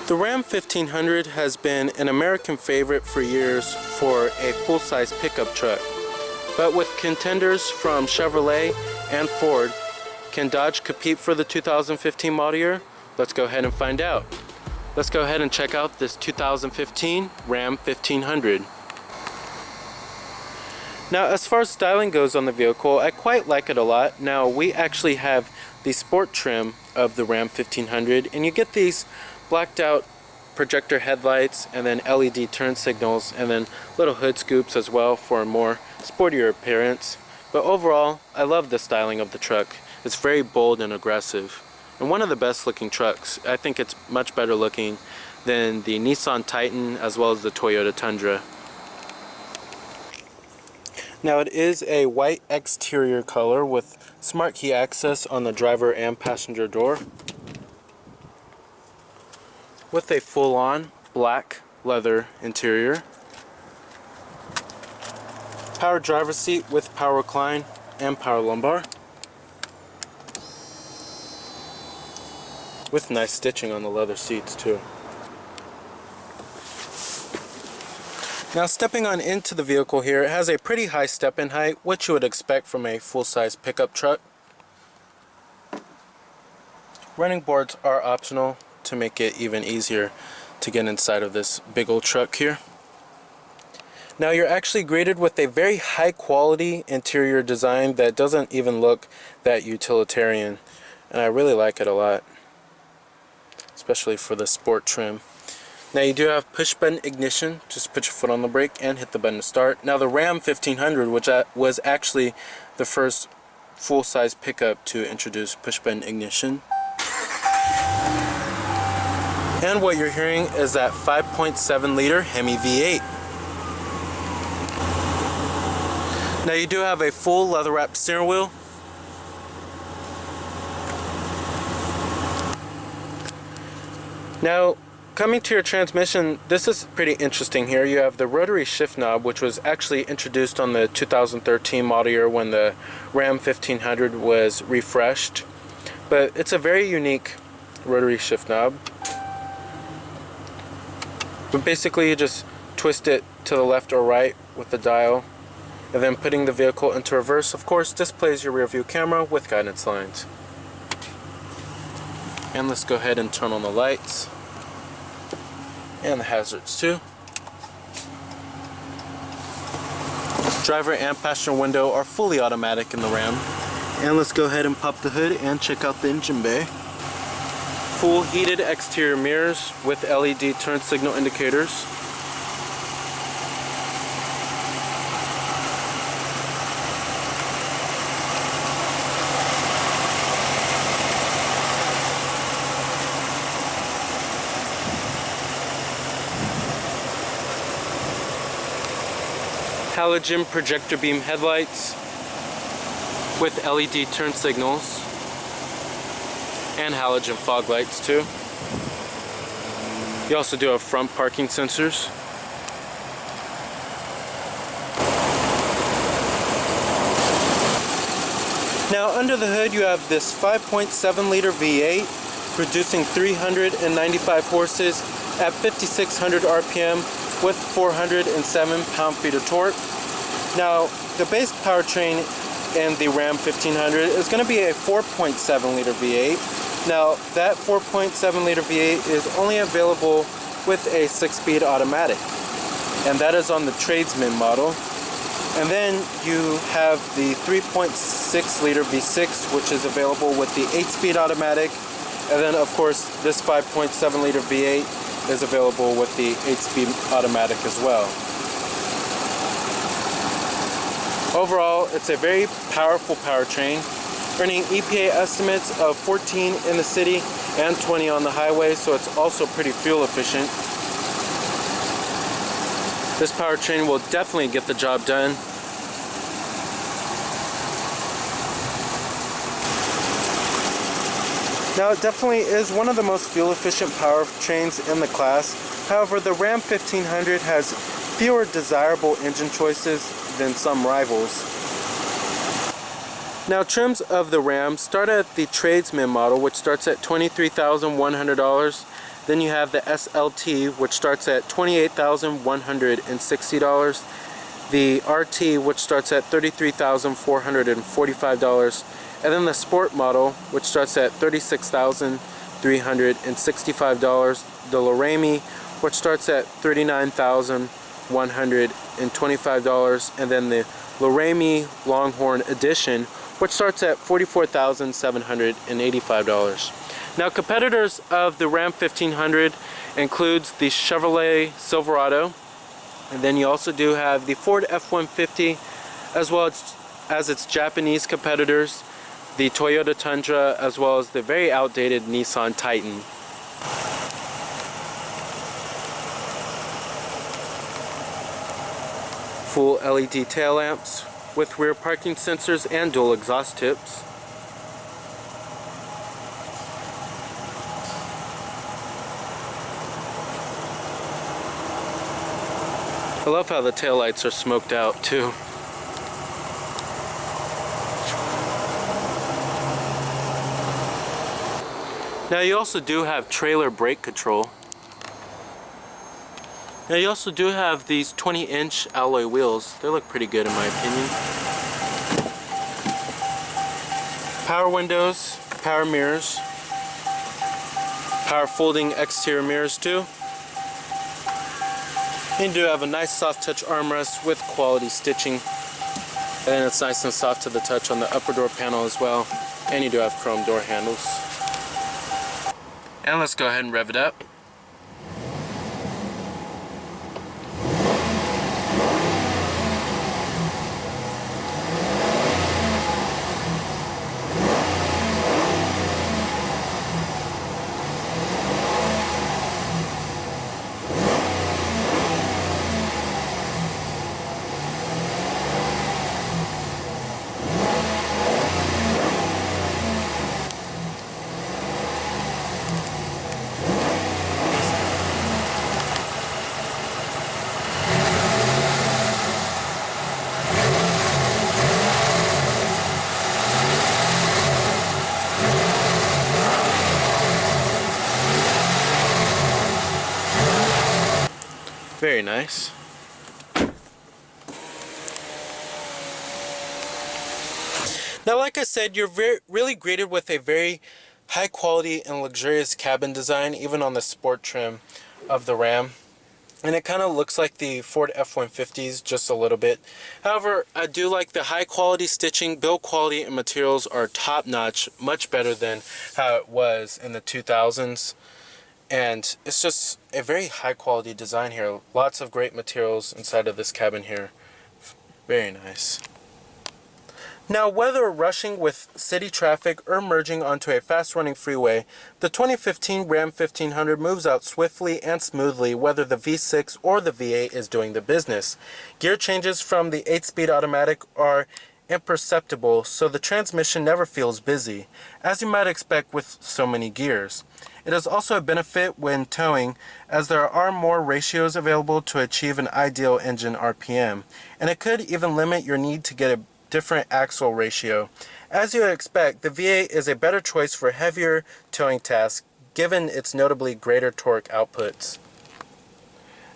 The Ram 1500 has been an American favorite for years for a full-size pickup truck. But with contenders from Chevrolet and Ford, can Dodge compete for the 2015 model year? Let's go ahead and find out. Let's go ahead and check out this 2015 Ram 1500. Now, as far as styling goes on the vehicle, I quite like it a lot. Now, we actually have the sport trim of the Ram 1500, and you get these blacked out projector headlights and then LED turn signals and then little hood scoops as well for a more sportier appearance. But overall, I love the styling of the truck. It's very bold and aggressive, and one of the best looking trucks. I think it's much better looking than the Nissan Titan as well as the Toyota Tundra. Now, it is a white exterior color with smart key access on the driver and passenger door, with a full-on black leather interior. Power driver's seat with power recline and power lumbar, with nice stitching on the leather seats too. Now, stepping on into the vehicle here, it has a pretty high step-in height, which you would expect from a full-size pickup truck. Running boards are optional to make it even easier to get inside of this big old truck here. Now, you're actually greeted with a very high quality interior design that doesn't even look that utilitarian, and I really like it a lot, especially for the sport trim. Now, you do have push button ignition. Just put your foot on the brake and hit the button to start. Now, the Ram 1500, which was actually the first full-size pickup to introduce push button ignition. And what you're hearing is that 5.7 liter Hemi V8. Now, you do have a full leather wrapped steering wheel. Now, coming to your transmission, this is pretty interesting here. You have the rotary shift knob, which was actually introduced on the 2013 model year when the Ram 1500 was refreshed. But it's a very unique rotary shift knob. But basically, you just twist it to the left or right with the dial, and then putting the vehicle into reverse, of course, displays your rear view camera with guidance lines. And let's go ahead and turn on the lights and the hazards too. Driver and passenger window are fully automatic in the Ram. And let's go ahead and pop the hood and check out the engine bay. Full heated exterior mirrors with LED turn signal indicators. Halogen projector beam headlights with LED turn signals and halogen fog lights too. You also do have front parking sensors. Now, under the hood you have this 5.7 liter V8 producing 395 horses at 5,600 RPM with 407 pound-feet of torque. Now, the base powertrain in the Ram 1500 is going to be a 4.7 liter V8. Now, that 4.7 liter V8 is only available with a 6-speed automatic, and that is on the Tradesman model. And then you have the 3.6 liter V6, which is available with the 8-speed automatic, and then of course this 5.7 liter V8 is available with the 8-speed automatic as well. Overall, it's a very powerful powertrain, earning EPA estimates of 14 in the city and 20 on the highway, so it's also pretty fuel efficient. This powertrain will definitely get the job done. Now, it definitely is one of the most fuel efficient powertrains in the class. However, the Ram 1500 has fewer desirable engine choices than some rivals. Now, trims of the Ram start at the Tradesman model, which starts at $23,100, Then you have the SLT, which starts at $28,160. The RT, which starts at $33,445. And then the Sport model, which starts at $36,365. The Lorami, which starts at $39,125. And then the Lorami Longhorn Edition, which starts at $44,785. Now, competitors of the Ram 1500 includes the Chevrolet Silverado, and then you also do have the Ford F-150, as well as its Japanese competitors, the Toyota Tundra, as well as the very outdated Nissan Titan. Full LED tail lamps with rear parking sensors and dual exhaust tips. I love how the taillights are smoked out too. Now you also do have trailer brake control. Now you also do have these 20-inch alloy wheels. They look pretty good in my opinion. Power windows, power mirrors, power folding exterior mirrors too. You do have a nice soft touch armrest with quality stitching, and it's nice and soft to the touch on the upper door panel as well. And you do have chrome door handles. And let's go ahead and rev it up. Very nice. Now, like I said, you're really greeted with a very high quality and luxurious cabin design, even on the sport trim of the Ram. And it kind of looks like the Ford F-150s just a little bit. However, I do like the high quality stitching. Build quality and materials are top notch, much better than how it was in the 2000s. And it's just a very high quality design here. Lots of great materials inside of this cabin here. Very nice. Now, whether rushing with city traffic or merging onto a fast-running freeway, the 2015 Ram 1500 moves out swiftly and smoothly whether the V6 or the V8 is doing the business. Gear changes from the 8-speed automatic are imperceptible, so the transmission never feels busy, as you might expect with so many gears. It is also a benefit when towing, as there are more ratios available to achieve an ideal engine RPM, and it could even limit your need to get a different axle ratio. As you would expect, the V8 is a better choice for heavier towing tasks, given its notably greater torque outputs.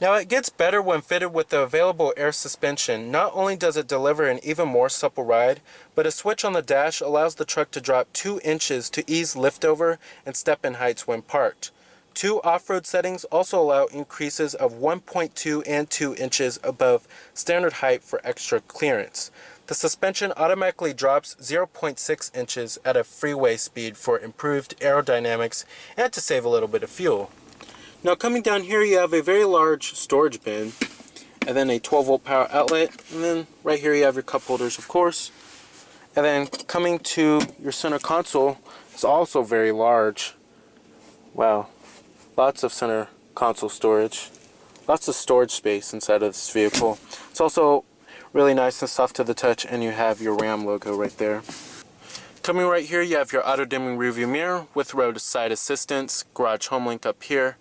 Now, it gets better when fitted with the available air suspension. Not only does it deliver an even more supple ride, but a switch on the dash allows the truck to drop 2 inches to ease liftover and step-in heights when parked. 2 off-road settings also allow increases of 1.2 and 2 inches above standard height for extra clearance. The suspension automatically drops 0.6 inches at a freeway speed for improved aerodynamics and to save a little bit of fuel. Now, coming down here, you have a very large storage bin, and then a 12-volt power outlet, and then right here you have your cup holders, of course. And then coming to your center console, it's also very large. Wow, lots of center console storage, lots of storage space inside of this vehicle. It's also really nice and soft to the touch, and you have your Ram logo right there. Coming right here, you have your auto-dimming rearview mirror with roadside assistance, garage home link up here.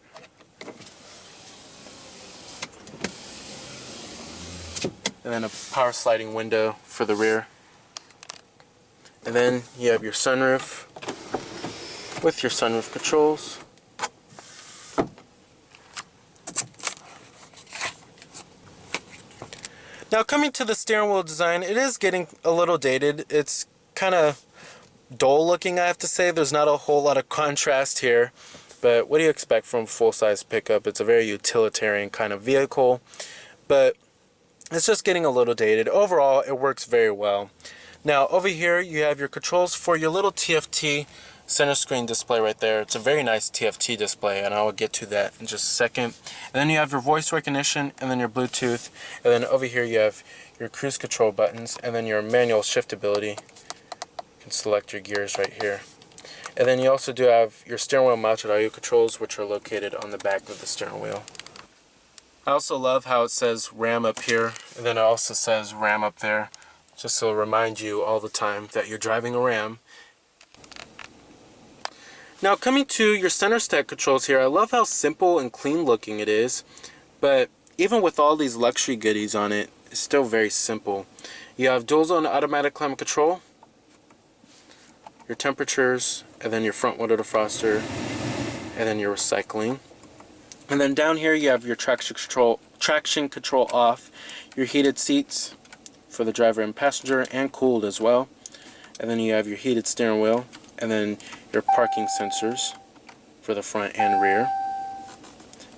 And then a power sliding window for the rear. And then you have your sunroof with your sunroof controls. Now coming to the steering wheel design, it is getting a little dated. It's kind of dull looking, I have to say. There's not a whole lot of contrast here, but what do you expect from a full-size pickup? It's a very utilitarian kind of vehicle, but it's just getting a little dated. Overall, it works very well. Now over here you have your controls for your little TFT center screen display right there. It's a very nice TFT display, and I will get to that in just a second. And then you have your voice recognition, and then your Bluetooth, and then over here you have your cruise control buttons, and then your manual shiftability. You can select your gears right here. And then you also do have your steering wheel mounted audio controls, which are located on the back of the steering wheel. I also love how it says RAM up here, and then it also says RAM up there, just to remind you all the time that you're driving a Ram. Now coming to your center stack controls here, I love how simple and clean looking it is, but even with all these luxury goodies on it, it's still very simple. You have dual zone automatic climate control, your temperatures, and then your front window defroster, and then your recycling. And then down here you have your traction control off, your heated seats for the driver and passenger, and cooled as well. And then you have your heated steering wheel, and then your parking sensors for the front and rear.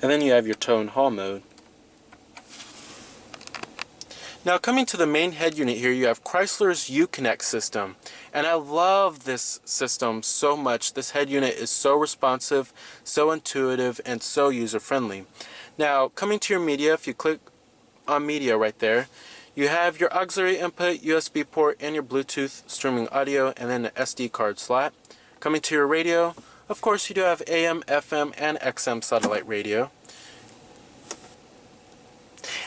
And then you have your tow and haul mode. Now coming to the main head unit here, you have Chrysler's UConnect System. And I love this system so much. This head unit is so responsive, so intuitive, and so user-friendly. Now coming to your media, if you click on media right there, you have your auxiliary input, USB port, and your Bluetooth streaming audio, and then an SD card slot. Coming to your radio, of course you do have AM, FM, and XM satellite radio.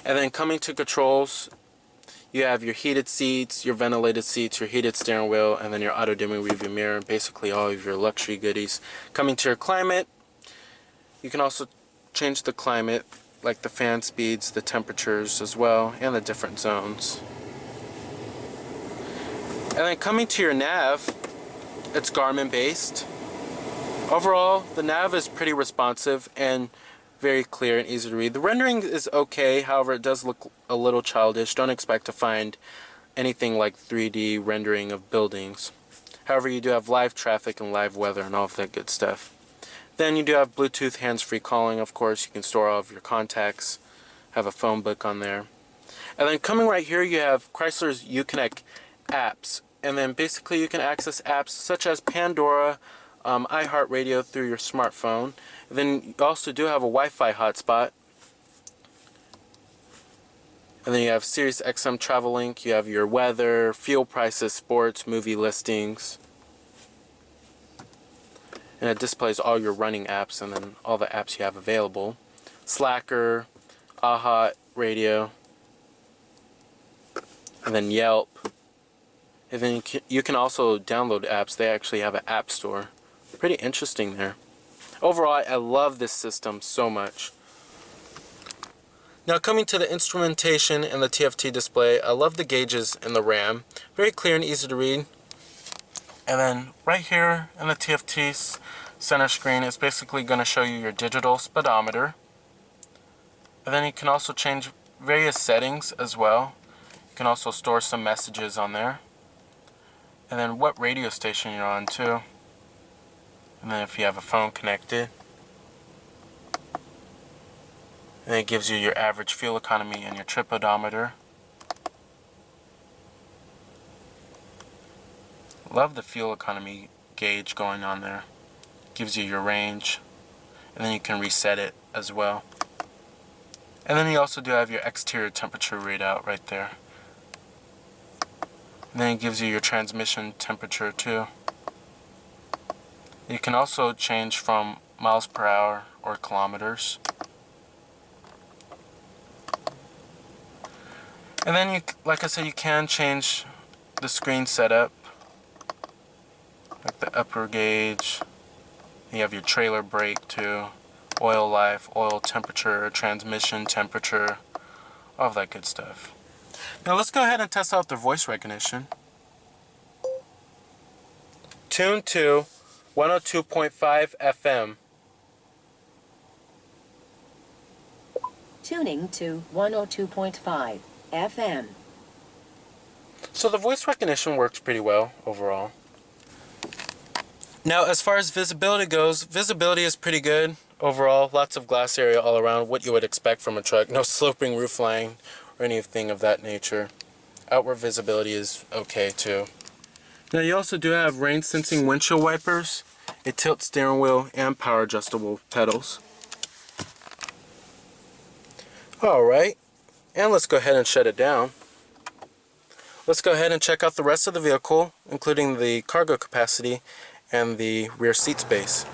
And then coming to controls, you have your heated seats, your ventilated seats, your heated steering wheel, and then your auto dimming rearview mirror, basically all of your luxury goodies. Coming to your climate, you can also change the climate, like the fan speeds, the temperatures as well, and the different zones. And then coming to your nav, it's Garmin based. Overall, the nav is pretty responsive and very clear and easy to read. The rendering is okay, however it does look a little childish. Don't expect to find anything like 3D rendering of buildings. However, you do have live traffic and live weather and all of that good stuff. Then you do have Bluetooth hands-free calling, of course. You can store all of your contacts, have a phone book on there. And then coming right here, you have Chrysler's UConnect apps. And then basically you can access apps such as Pandora, iHeartRadio through your smartphone. And then you also do have a Wi-Fi hotspot. And then you have Sirius XM Travel Link. You have your weather, fuel prices, sports, movie listings. And it displays all your running apps and then all the apps you have available. Slacker, AHA Radio, and then Yelp. And then you can also download apps. They actually have an app store. Pretty interesting there. Overall, I love this system so much. Now coming to the instrumentation and the TFT display, I love the gauges and the RAM. Very clear and easy to read. And then right here in the TFT center screen, it's basically going to show you your digital speedometer. And then you can also change various settings as well. You can also store some messages on there. And then what radio station you're on too. And then if you have a phone connected. And then it gives you your average fuel economy and your trip odometer. Love the fuel economy gauge going on there. Gives you your range. And then you can reset it as well. And then you also do have your exterior temperature readout right there. And then it gives you your transmission temperature too. You can also change from miles per hour or kilometers. And then you, like I said, you can change the screen setup, like the upper gauge. You have your trailer brake too, oil life, oil temperature, transmission temperature, all of that good stuff. Now let's go ahead and test out the voice recognition. Tune to 102.5 FM. Tuning to 102.5. FM. So the voice recognition works pretty well overall. Now as far as visibility goes, visibility is pretty good overall. Lots of glass area all around, what you would expect from a truck. No sloping roof line or anything of that nature. Outward visibility is okay too. Now you also do have rain sensing windshield wipers, a tilt steering wheel, and power adjustable pedals. Alright, and let's go ahead and shut it down. Let's go ahead and check out the rest of the vehicle, including the cargo capacity and the rear seat space.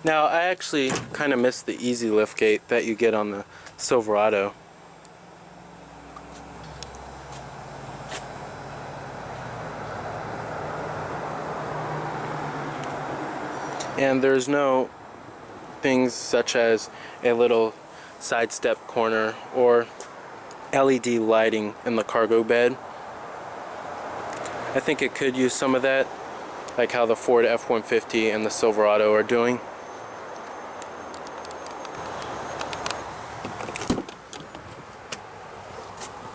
Now I actually kind of missed the easy lift gate that you get on the Silverado. And there's no things such as a little side step corner or LED lighting in the cargo bed. I think it could use some of that, like how the Ford F-150 and the Silverado are doing.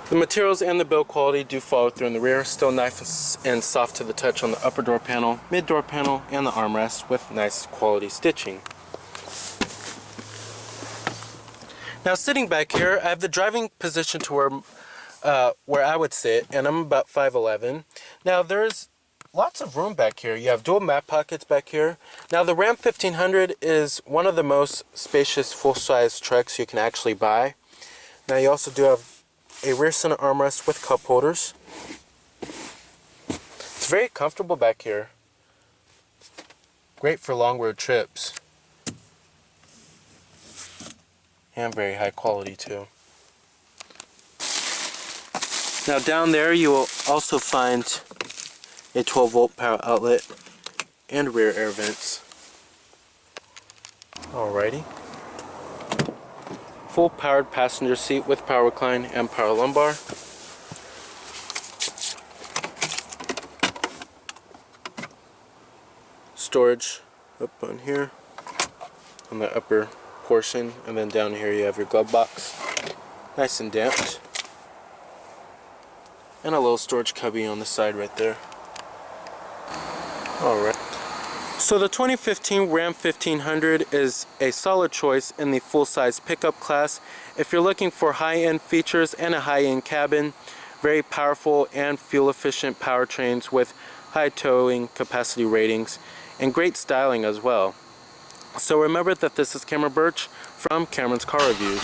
The materials and the build quality do follow through in the rear. Still nice and soft to the touch on the upper door panel, mid door panel, and the armrest with nice quality stitching. Now sitting back here, I have the driving position to where I would sit, and I'm about 5'11". Now there's lots of room back here. You have dual map pockets back here. Now the Ram 1500 is one of the most spacious full-size trucks you can actually buy. Now you also do have a rear center armrest with cup holders. It's very comfortable back here. Great for long road trips. And very high quality too. Now down there you will also find a 12-volt power outlet and rear air vents. Alrighty. Full powered passenger seat with power recline and power lumbar. Storage up on here on the upper portion, and then down here you have your glove box, nice and damped, and a little storage cubby on the side right there. Alright. So the 2015 Ram 1500 is a solid choice in the full-size pickup class. If you're looking for high-end features and a high-end cabin, very powerful and fuel-efficient powertrains with high towing capacity ratings, and great styling as well. So remember that this is Cameron Birch from Cameron's Car Reviews.